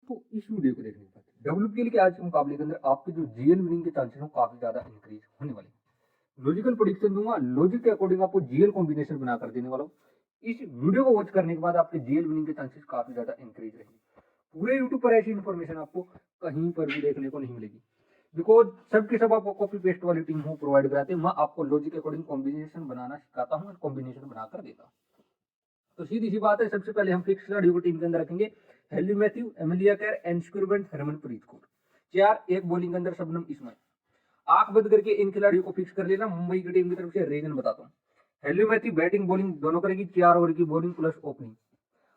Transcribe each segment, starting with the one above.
तो इस वीडियो को देखने के बाद डब्ल्यूपीएल के आज के मुकाबले के अंदर आपके जो जीएल विनिंग के चांसेस हो काफी ज्यादा इंक्रीज होने वाले हैं। लॉजिकल प्रेडिक्शन दूंगा, लॉजिक के अकॉर्डिंग आपको जीएल कॉम्बिनेशन बनाकर देने वाला हूँ। इस वीडियो को वॉच करने के बाद आपके जीएल विनिंग के चांसेस काफी ज्यादा इंक्रीज रहेंगे। पूरे यूट्यूब पर ऐसी इन्फॉर्मेशन आपको कहीं पर भी देखने को नहीं मिलेगी, बिकॉज सबके सब आपको कॉपी पेस्ट वाली टीम हो प्रोवाइड कराते हैं। मैं आपको लॉजिक के अकॉर्डिंग कॉम्बिनेशन बनाना सिखाता हूँ और कॉम्बिनेशन बनाकर देता हूँ। तो सीधी सी बात है, सबसे पहले हम फिक्स खिलाड़ियों को टीम के अंदर रखेंगे। हेली मैथ्यू, एमिलिया कैर, एनस्क्रूबेंट, हरमनप्रीत कौर। चार एक बॉलिंग के अंदर शबनम इस्माइल। आंख बंद करके इन खिलाड़ियों को फिक्स कर लेना। मुंबई की टीम की तरफ से रीजन बताता हूँ। हेली मैथ्यू बैटिंग बॉलिंग दोनों करेगी, 4 ओवर की बॉलिंग प्लस ओपनिंग।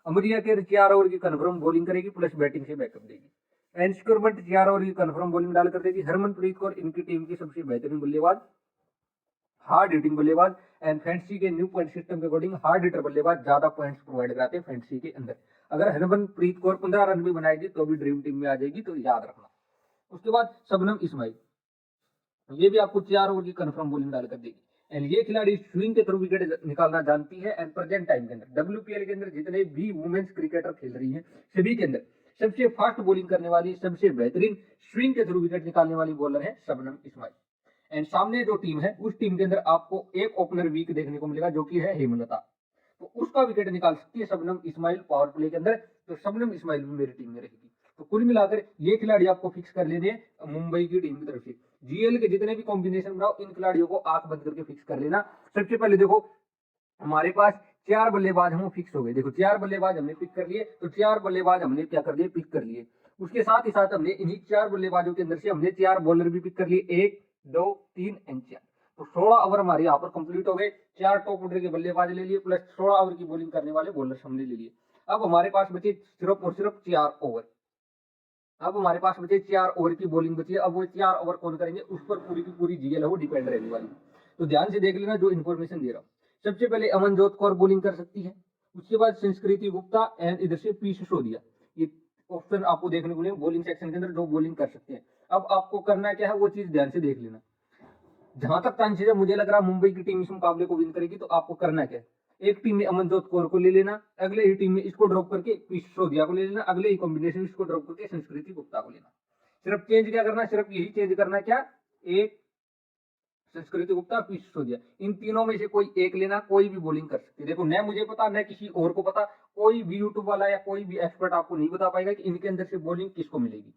अमरिया कैर 4 ओवर की कन्फर्म बॉलिंग करेगी प्लस बैटिंग से बैकअप देगी। एनस्क्रूबेंट 4 ओवर की कन्फर्म बॉलिंग डाल कर देगी। हरमनप्रीत कौर इनकी टीम की सबसे बेहतरीन बल्लेबाज, हार्ड हिटिंग बल्लेबाज एंड फैंटेसी के न्यू पॉइंट सिस्टम के अकॉर्डिंग हार्ड हिटर बल्लेबाज ज्यादा पॉइंट्स प्रोवाइड कराते हैं फैंटेसी के अंदर। अगर हरमनप्रीत कौर 15 रन भी बनाएगी तो भी ड्रीम टीम में आ जाएगी, तो याद रखना। उसके बाद शबनम इस्माइल, ये भी आपको 4 ओवर की कंफर्म बॉलिंग डाल कर देगी। एंड ये खिलाड़ी स्विंग के थ्रू विकेट निकालना जानती है। एंड प्रेजेंट टाइम के अंदर डब्ल्यूपीएल के अंदर जितने भी वुमेन्स क्रिकेटर खेल रही हैं सभी के अंदर सबसे फास्ट बॉलिंग करने वाली, सबसे बेहतरीन स्विंग के थ्रू विकेट निकालने वाली बॉलर है शबनम इस्माइल। एंड सामने जो टीम है उस टीम के अंदर आपको एक ओपनर वीक देखने को मिलेगा जो कि है हेमलता, तो उसका विकेट निकाल सकती है शबनम इस्माइल पावर प्ले के अंदर। तो शबनम इस्माइल भी मेरी टीम में रहेगी। तो कुल मिलाकर ये खिलाड़ी आपको फिक्स कर लेने मुंबई की टीम की तरफ से। जीएल के जितने भी कॉम्बिनेशन बनाओ इन खिलाड़ियों को आंख बंद करके फिक्स कर लेना। सबसे पहले देखो, हमारे पास 4 बल्लेबाज हम फिक्स हो गए। देखो 4 बल्लेबाज हमने पिक कर लिए, तो 4 बल्लेबाज हमने क्या कर लिए, पिक कर लिए। उसके साथ ही साथ हमने इन्हीं 4 बल्लेबाजों के अंदर से हमने 4 बॉलर भी पिक कर लिए, 1 2 3 एंड 4। तो 16 ओवर हमारे यहाँ पर कंप्लीट हो गए। 4 टॉप ऑर्डर के बल्लेबाज ले लिए प्लस 16 ओवर की बॉलिंग करने वाले बॉलर हमने ले लिए। अब हमारे पास बचे सिर्फ और सिर्फ 4 ओवर। अब हमारे पास बचे 4 ओवर की बॉलिंग बची है। अब वो 4 ओवर कौन करेंगे उस पर पूरी की पूरी जीएल है वो डिपेंड रहने वाली। तो ध्यान से देख लेना जो इन्फॉर्मेशन दे रहा हूँ। सबसे पहले अमनजोत कौर बॉलिंग कर सकती है। उसके बाद संस्कृति गुप्ता एंड इधर से पी सिसोदिया, ये ऑप्शन आपको देखने को मिलेगा बॉलिंग सेक्शन के अंदर जो बॉलिंग कर सकते हैं। अब आपको करना क्या है वो चीज ध्यान से देख लेना। जहां तक चांसेस है मुझे लग रहा है मुंबई की टीम इस मुकाबले को विन करेगी। तो आपको करना क्या है, एक टीम में अमनजोत कौर को ले लेना, अगले ही टीम में इसको ड्रॉप करके सिसोदिया को ले लेना, अगले ही कॉम्बिनेशन इसको ड्रॉप करके संस्कृति गुप्ता को लेना। सिर्फ चेंज क्या करना, सिर्फ यही चेंज करना क्या, एक संस्कृति गुप्ता पी सिसोदिया, इन तीनों में से कोई एक लेना। कोई भी बॉलिंग कर सकती है। देखो न मुझे पता न किसी और को पता, कोई भी यूट्यूब वाला या कोई भी एक्सपर्ट आपको नहीं बता पाएगा कि इनके अंदर से बॉलिंग किसको मिलेगी।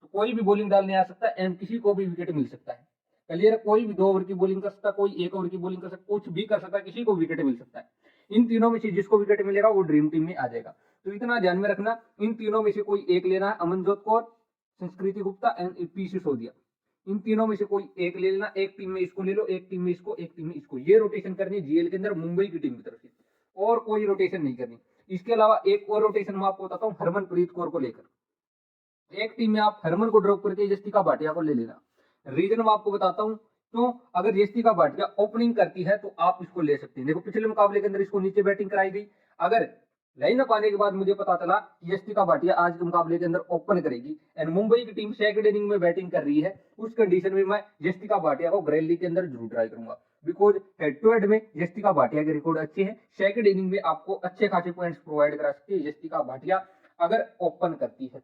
तो कोई भी बॉलिंग डालने आ सकता है एंड किसी को भी विकेट मिल सकता है। क्लियर, कोई भी 2 ओवर की बॉलिंग कर सकता है, कोई 1 ओवर की बॉलिंग कर सकता है, कुछ भी कर सकता है, किसी को विकेट मिल सकता है। इन तीनों में से जिसको विकेट मिलेगा वो ड्रीम टीम में आ जाएगा। तो इतना ध्यान में रखना, इन तीनों में से कोई एक लेना है। अमनजोत कौर, संस्कृति गुप्ता एंड पी सिसोदिया, इन तीनों में से कोई एक ले लेना। एक टीम में इसको ले लो, एक टीम में इसको, एक टीम में इसको। ये रोटेशन करनी जीएल के अंदर मुंबई की टीम की तरफ से, और कोई रोटेशन नहीं करनी। इसके अलावा एक और रोटेशन मैं आपको बताता हूँ हरमनप्रीत कौर को लेकर। एक टीम में आप हरमन को ड्रॉप करके जस्टिका भाटिया को ले लेना। रीजन मैं आपको बताता हूँ। तो अगर जस्टिका भाटिया ओपनिंग करती है तो आप इसको ले सकते हैं। देखो पिछले मुकाबले के अंदर इसको नीचे बैटिंग कराई गई। अगर लाइन अप आने के बाद मुझे पता चला कि जस्टिका भाटिया आज के मुकाबले के अंदर ओपन करेगी एंड मुंबई की टीम सेकंड इनिंग में बैटिंग कर रही है, उस कंडीशन में मैं जस्टिका भाटिया को ग्रैंड के अंदर जरूर ट्राई करूंगा। बिकॉज हेड टू हेड में जस्टिका भाटिया के रिकॉर्ड अच्छे हैं। सेकंड इनिंग में आपको अच्छे खासे पॉइंट्स प्रोवाइड करा सकती है जस्टिका भाटिया अगर ओपन करती है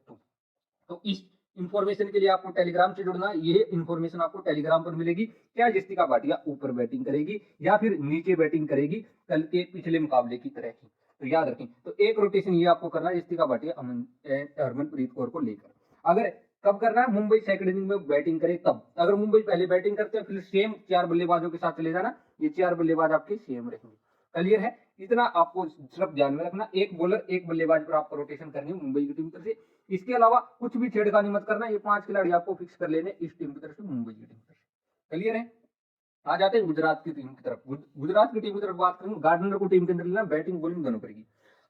तो इस इंफॉर्मेशन के लिए आपको टेलीग्राम से जुड़ना। ये इंफॉर्मेशन आपको टेलीग्राम पर मिलेगी। क्या जस्टिका भाटिया ऊपर बैटिंग करेगी या फिर नीचे बैटिंग करेगी कल के पिछले मुकाबले की तरह की, तो याद रखें। तो एक रोटेशन ये आपको करना है जस्टिका भाटिया हरमनप्रीत कौर को लेकर। अगर कब करना है, मुंबई सेकंड इनिंग में बैटिंग करे तब। अगर मुंबई पहले बैटिंग करते हैं फिर सेम 4 बल्लेबाजों के साथ चले जाना। ये 4 बल्लेबाज आपके सेम रहेंगे। क्लियर है, इतना आपको सिर्फ ध्यान में रखना। एक बॉलर एक बल्लेबाज पर आपको रोटेशन करनी है मुंबई की टीम की तरफ से। इसके अलावा कुछ भी छेड़खानी मत करना। ये 5 खिलाड़ी आपको फिक्स कर लेने इस टीम की तरफ से, मुंबई की टीम की तरफ से। क्लियर है, आ जाते हैं गुजरात की टीम की तरफ। गुजरात की टीम की तरफ बात करेंगे। गार्डनर को टीम के अंदर लेना, बैटिंग बॉलिंग दोनों करेगी।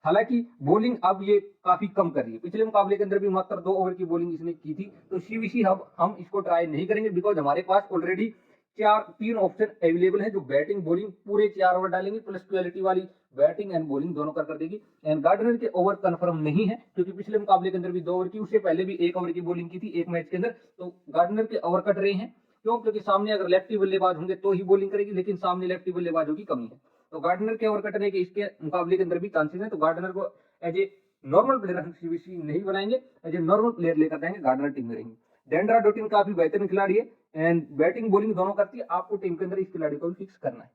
हालांकि बॉलिंग अब ये काफी कम कर रही है। पिछले मुकाबले के अंदर भी मात्र 2 ओवर की बॉलिंग इसने की थी। तो सीवीसी हम इसको ट्राई नहीं करेंगे बिकॉज हमारे पास ऑलरेडी 3 ऑप्शन अवेलेबल है जो बैटिंग बॉलिंग पूरे 4 ओवर डालेंगे प्लस क्वालिटी वाली बैटिंग एंड बॉलिंग दोनों कर देगी। एंड गार्डनर के ओवर कंफर्म नहीं है क्योंकि पिछले मुकाबले के अंदर भी 2 ओवर की, उससे पहले भी 1 ओवर की बॉलिंग की थी एक मैच के अंदर। तो गार्डनर के ओवर कट रहे हैं। क्यों, क्योंकि सामने अगर लेफ्टी बल्लेबाज होंगे तो ही बॉलिंग करेगी, लेकिन सामने लेफ्टी बल्लेबाजों की कमी है। तो गार्डनर के ओवर कटने के इसके मुकाबले के अंदर भी चांसेस है। तो गार्डनर को एज ए नॉर्मल प्लेयर हम सीबीसी नहीं बनाएंगे, एज ए नॉर्मल प्लेयर लेकर जाएंगे, गार्डनर टीम में रहेंगे। डेंड्रा डोटिन काफी बेहतरीन खिलाड़ी है एंड बैटिंग बॉलिंग दोनों करती है, आपको टीम के अंदर इस खिलाड़ी को भी फिक्स करना है।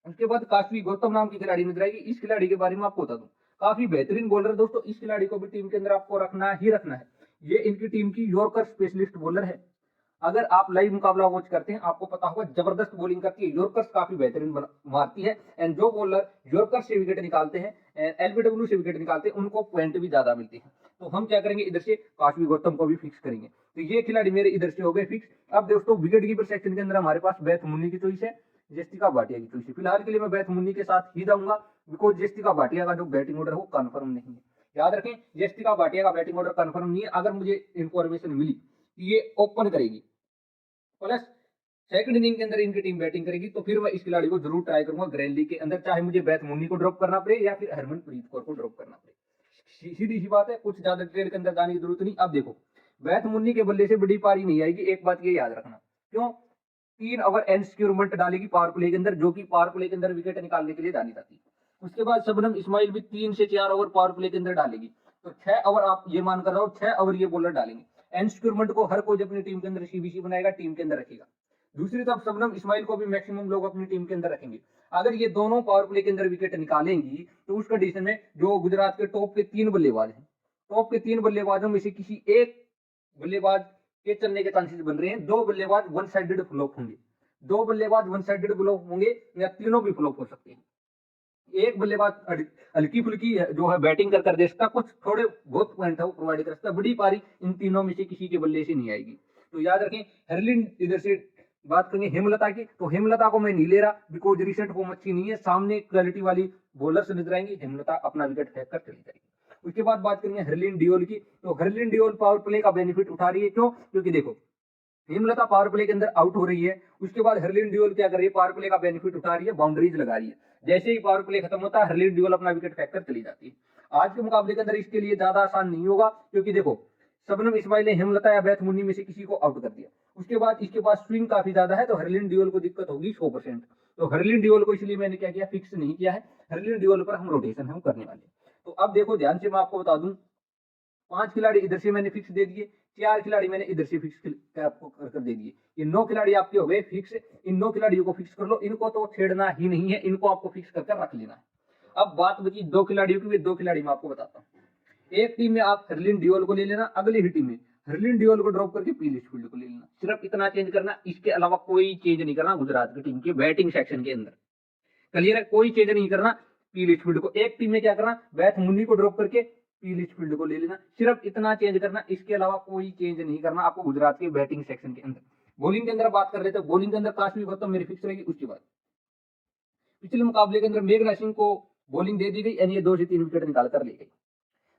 उसके बाद काशवी गौतम नाम की खिलाड़ी नजर आएगी, इस खिलाड़ी के बारे में आपको बता दूं, काफी बेहतरीन बॉलर है दोस्तों, इस खिलाड़ी को भी टीम के अंदर आपको रखना ही रखना है। ये इनकी टीम की यॉर्कर स्पेशलिस्ट बॉलर है। अगर आप लाइव मुकाबला वॉच करते हैं आपको पता होगा, जबरदस्त बॉलिंग करती है, यॉर्कर्स काफी बेहतरीन मारती है एंड जो बॉलर यॉर्कर से विकेट निकालते हैं, एलबीडब्ल्यू से विकेट निकालते हैं, उनको पॉइंट भी ज्यादा मिलती है। तो हम क्या करेंगे, इधर से काशवी गौतम को भी फिक्स करेंगे। तो ये खिलाड़ी मेरे इधर से हो गए फिक्स। अब दोस्तों विकेट कीपर सेक्शन के अंदर हमारे पास बैथ मुन्नी की चॉइस है, जस्टिका भाटिया की चॉइस है। फिलहाल के लिए मैं बैथ मुन्नी के साथ ही जाऊंगा, बिकॉज जस्टिका भाटिया का जो बैटिंग ऑर्डर है वो कंफर्म नहीं है। याद रखें, जस्टिका भाटिया का बैटिंग ऑर्डर कंफर्म नहीं है। अगर मुझे इंफॉर्मेशन मिली कि ये ओपन करेगी प्लस सेकंड इनिंग के अंदर इनकी टीम बैटिंग करेगी, तो फिर मैं इस खिलाड़ी को जरूर ट्राई करूंगा ग्रैंड लीग के अंदर, चाहे मुझे बैथ मुन्नी को ड्रॉप करना पड़े या फिर हरमनप्रीत कौर को ड्रॉप करना पड़े। सीधी सी बात है, कुछ ज्यादा डिटेल के अंदर जाने की जरूरत नहीं। अब देखो, बैथ मुन्नी के बल्ले से बड़ी पारी नहीं आएगी, एक बात ये याद रखना। क्यों? 3 ओवर एनसिक्योरमेंट डालेगी पावर प्ले के अंदर, जो कि पावर प्ले के अंदर विकेट निकालने के लिए डाली जाती है। उसके बाद शबनम इस्माइल भी 3 से 4 ओवर पावर प्ले के अंदर डालेगी, तो 6 ओवर आप ये मान कर रहो, 6 ओवर ये बॉलर डालेंगे। एनसिक्योरमेंट को हर कोई अपनी टीम के अंदर सीबीसी बनाएगा, टीम के अंदर रखेगा। दूसरी तरफ शबनम इस्माइल को भी मैक्सिमम लोग अपनी टीम के अंदर रखेंगे। अगर ये दोनों पावर प्ले के अंदर विकेट निकालेंगी तो उस कंडीशन में जो गुजरात के टॉप के 3 बल्लेबाज हैं, टॉप के 3 बल्लेबाजों में से किसी एक बल्लेबाज के चलने के चांसेस बन रहे हैं। 2 बल्लेबाज वन साइडेड फ्लॉप होंगे, 2 बल्लेबाज वन साइडेड फ्लॉप होंगे या तीनों भी फ्लॉप हो सकते हैं। एक बल्लेबाज हल्की फुल्की जो है बैटिंग कर दे सकता, कुछ थोड़े बहुत पॉइंट है वो प्रोवाइड कर सकता, बड़ी पारी इन तीनों में से किसी के बल्ले से नहीं आएगी। तो याद रखें, हरलिन इधर से बात करेंगे हेमलता की, तो हेमलता को मैं नहीं ले रहा, बिकॉज रिसेंट फॉर्म अच्छी नहीं है, सामने क्वालिटी वाली बॉलर से नजर आएंगी, हेमलता अपना विकेट फेंक कर चली जाएगी। उसके बाद बात करेंगे हरलिन डियोल की, तो हरलिन डियोल पावर प्ले का बेनिफिट उठा रही है। क्यों? क्योंकि देखो, हेमलता पावर प्ले के अंदर आउट हो रही है, उसके बाद हरलिन डियोल क्या कर रही है, पावर प्ले का बेनिफिट उठा रही है, बाउंड्रीज लगा रही है। जैसे ही पावर प्ले खत्म होता है, हरलिन डियोल अपना विकेट फेंक कर चली जाती है। आज के मुकाबले के अंदर इसके लिए ज्यादा आसान नहीं होगा, क्योंकि देखो, शबनम इस्माइल ने हेमलता या बैथ मुन्नी में से किसी को आउट कर दिया। उसके बाद इसके पास स्विंग काफी ज्यादा है, तो हरलिन डियोल को दिक्कत होगी 100%। तो हरलिन डियोल को इसलिए मैंने क्या किया, फिक्स नहीं किया है। हरलिन डियोल पर हम रोटेशन हम करने वाले। तो अब देखो ध्यान से मैं आपको बता दूं, 5 खिलाड़ी इधर से मैंने फिक्स दे दिए, 4 खिलाड़ी मैंने इधर से फिक्स आपको कर दे दिए। ये 9 खिलाड़ी आपके हो गए फिक्स। इन 9 खिलाड़ियों को फिक्स कर लो, इनको तो छेड़ना ही नहीं है, इनको आपको फिक्स कर रख लेना है। अब बात बची 2 खिलाड़ियों की, वे 2 खिलाड़ी मैं आपको बताता हूँ। एक टीम में आप हरलिन डियोल को ले लेना, अगली ही टीम में हरलिन डियोल को ड्रॉप करके पी लिचफील्ड को ले लेना। सिर्फ इतना चेंज करना, इसके अलावा कोई चेंज नहीं करना गुजरात की टीम के बैटिंग सेक्शन के अंदर। क्लियर है? कोई चेंज नहीं करना। पी लिचफील्ड को एक टीम में क्या करना, बैथ मुन्नी को ड्रॉप करके पी लिचफील्ड को ले लेना, सिर्फ इतना चेंज करना, इसके अलावा कोई चेंज नहीं करना आपको गुजरात के बैटिंग सेक्शन के अंदर। बॉलिंग के अंदर बात कर रहे थे, बॉलिंग के अंदर काशवी गौतम मेरी फिक्स रहेगी। उसके बाद पिछले मुकाबले के अंदर मेघना सिंह को बॉलिंग दे दी गई, यानी ये 2 से 3 विकेट निकाल कर ले गई।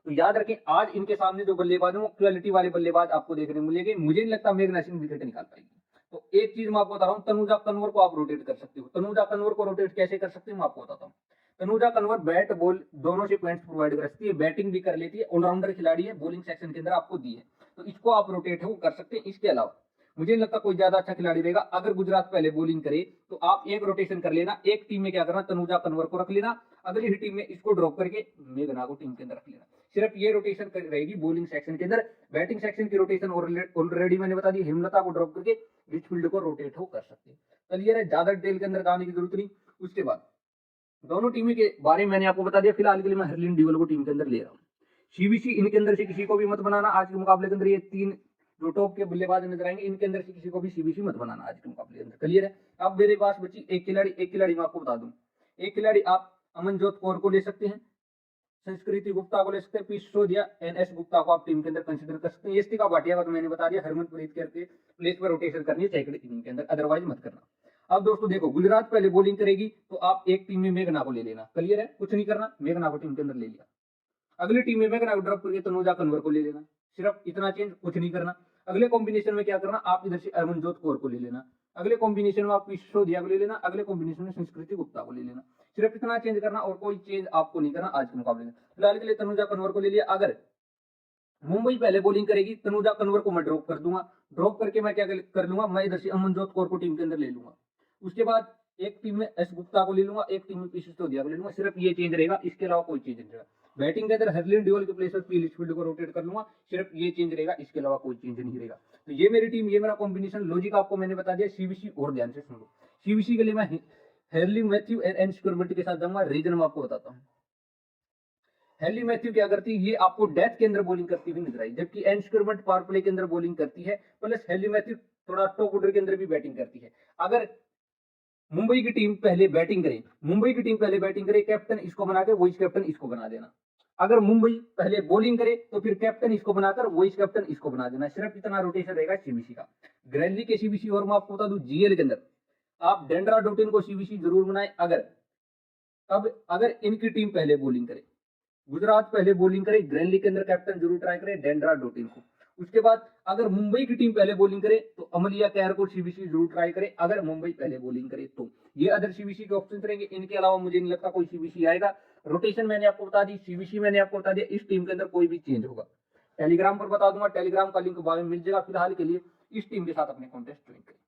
तो याद रखें, आज इनके सामने जो बल्लेबाज है क्वालिटी वाले बल्लेबाज आपको देखने मिलेंगे। मुझे नहीं लगता मेघना सिंह विकेट निकाल पाएगी। तो एक चीज मैं आपको बता रहा हूँ, तनुजा कन्वर को आप रोटेट कर सकते हो। तनुजा कन्वर को रोटेट कैसे कर सकते हो मैं आपको बताता हूँ। तनुजा कन्वर बैट बॉल दोनों से पॉइंट्स प्रोवाइड कर सकती है, बैटिंग भी कर लेती है, ऑलराउंडर खिलाड़ी है, बॉलिंग सेक्शन के अंदर आपको दी है, तो इसको आप रोटेट है वो कर सकते हैं। इसके अलावा मुझे नहीं लगता कोई ज्यादा अच्छा खिलाड़ी रहेगा। अगर गुजरात पहले बॉलिंग करे तो आप एक रोटेशन कर लेना, एक टीम में क्या करना, तनुजा कन्वर को रख लेना, अगली ही टीम में इसको ड्रॉप करके मेघना को टीम के अंदर रख लेना। सिर्फ ये रोटेशन रहेगी बॉलिंग सेक्शन के अंदर। बैटिंग सेक्शन की रोटेशन ऑलरेडी मैंने बता दी, हेमलता को ड्रॉप करके लिचफील्ड को रोटेट हो कर सकते हैं। क्लियर है? ज्यादा डिटेल के अंदर जाने की जरूरत नहीं। उसके बाद दोनों टीमों के बारे में मैंने आपको बता दिया। फिलहाल के लिए मैं हरलिन डियोल को टीम के अंदर ले रहा हूँ। सीबीसी इनके अंदर से किसी को भी मत बनाना। आज के मुकाबले के अंदर ये 3 जो टॉप के बल्लेबाज नजर आएंगे, इनके अंदर से किसी को भी सीबीसी मत बनाना आज के मुकाबले के अंदर। क्लियर है? अब मेरे पास बची एक खिलाड़ी मैं आपको बता दूं। एक खिलाड़ी आप अमनजोत कौर को ले सकते हैं, संस्कृति गुप्ता को ले सकते हैं, पी सिसोदिया, एनएस गुप्ता को आप टीम के अंदर कंसीडर कर सकते हैं। यस्टिका भाटिया का तो मैंने बता दिया, हरमनप्रीत कौर के प्लेस पर रोटेशन करनी है सेकंड इनिंग के अंदर, अदरवाइज मत करना। अब दोस्तों देखो, गुजरात पहले बॉलिंग करेगी तो आप एक टीम में मेघना को ले लेना। क्लियर है? कुछ नहीं करना, मेघना को टीम के अंदर ले लिया। अगली टीम में मेघना को ड्रॉप करके तनुजा कन्वर को ले लेना, सिर्फ इतना चेंज, कुछ नहीं करना। अगले कॉम्बिनेशन में क्या करना, आप इधर से अमनजोत कौर को ले लेना, अगले कॉम्बिनेशन में आप सिसोदिया को ले लेना, अगले कॉम्बिनेशन में संस्कृति गुप्ता को ले लेना। सिर्फ इतना चेंज करना और कोई चेंज आपको नहीं करना आज के मुकाबले में। फिलहाल के लिए तनुजा कन्वर को ले लिया। अगर मुंबई पहले बॉलिंग करेगी, तनुजा कन्वर को मैं ड्रॉप कर दूंगा, ड्रॉप करके मैं क्या कर लूंगा, मैं इधर से अमनजोत कौर को टीम के अंदर ले लूंगा। उसके बाद एक टीम में एस गुप्ता को ले लूंगा, एक टीम में पी सिसोदिया को ले लूंगा। सिर्फ ये चेंज रहेगा, इसके अलावा कोई चेंज नहीं रहेगा। बैटिंग के अंदर हरलिन ड्यूल के प्लेस पर पी लिचफील्ड को रोटेट कर लूंगा, सिर्फ ये चेंज रहेगा, इसके अलावा कोई चेंज नहीं रहेगा। तो ये मेरी टीम, ये मेरा कॉम्बिनेशन। लॉजिक आपको मैंने बता दिया। सीबीसी और ध्यान से सुन लो। सीबीसी के लिए मैं हेरली मैथ्यू एंड स्क्विरमेंट के साथ जाऊंगा। रीजन मैं आपको बताता हूँ। हेरली मैथ्यू क्या करती है, ये आपको डेथ के अंदर बॉलिंग करती हुई नजर आई, जबकि एंड स्क्विरमेंट पावर प्ले के अंदर बॉलिंग करती है, प्लस हेरली मैथ्यू थोड़ा टॉप ऑर्डर के अंदर भी बैटिंग करती है। अगर मुंबई की टीम पहले बैटिंग करे, कैप्टन इसको बना के वाइस कैप्टन इसको बना देना। अगर मुंबई पहले बॉलिंग करे तो फिर कैप्टन इसको बनाकर वाइस कैप्टन इसको बना देना। सिर्फ इतना रोटेशन रहेगा सीबीसी का। ग्रैंडली के सीबीसी, और मैं आपको बता दूं जीएल के अंदर आप डेंड्रा डोटिन को सीबीसी जरूर बनाए। अगर इनकी टीम पहले बॉलिंग करे, गुजरात पहले बॉलिंग करे, ग्रैंडली के अंदर कैप्टन जरूर ट्राई करे डेंड्रा डोटिन को। उसके बाद अगर मुंबई की टीम पहले बॉलिंग करे तो अमलिया कैर को सीबीसी जरूर ट्राई करे, अगर मुंबई पहले बॉलिंग करे तो। ये अदर सीबीसी के ऑप्शन रहेंगे, इनके अलावा मुझे नहीं लगता कोई सीबीसी आएगा। रोटेशन मैंने आपको बता दी, सीबीसी मैंने आपको बता दिया, इस टीम के अंदर कोई भी चेंज होगा टेलीग्राम पर बता दूंगा। टेलीग्राम का लिंक बाद में मिल जाएगा। फिलहाल के लिए इस टीम के साथ अपने कॉन्टेस्ट ज्वाइन करें।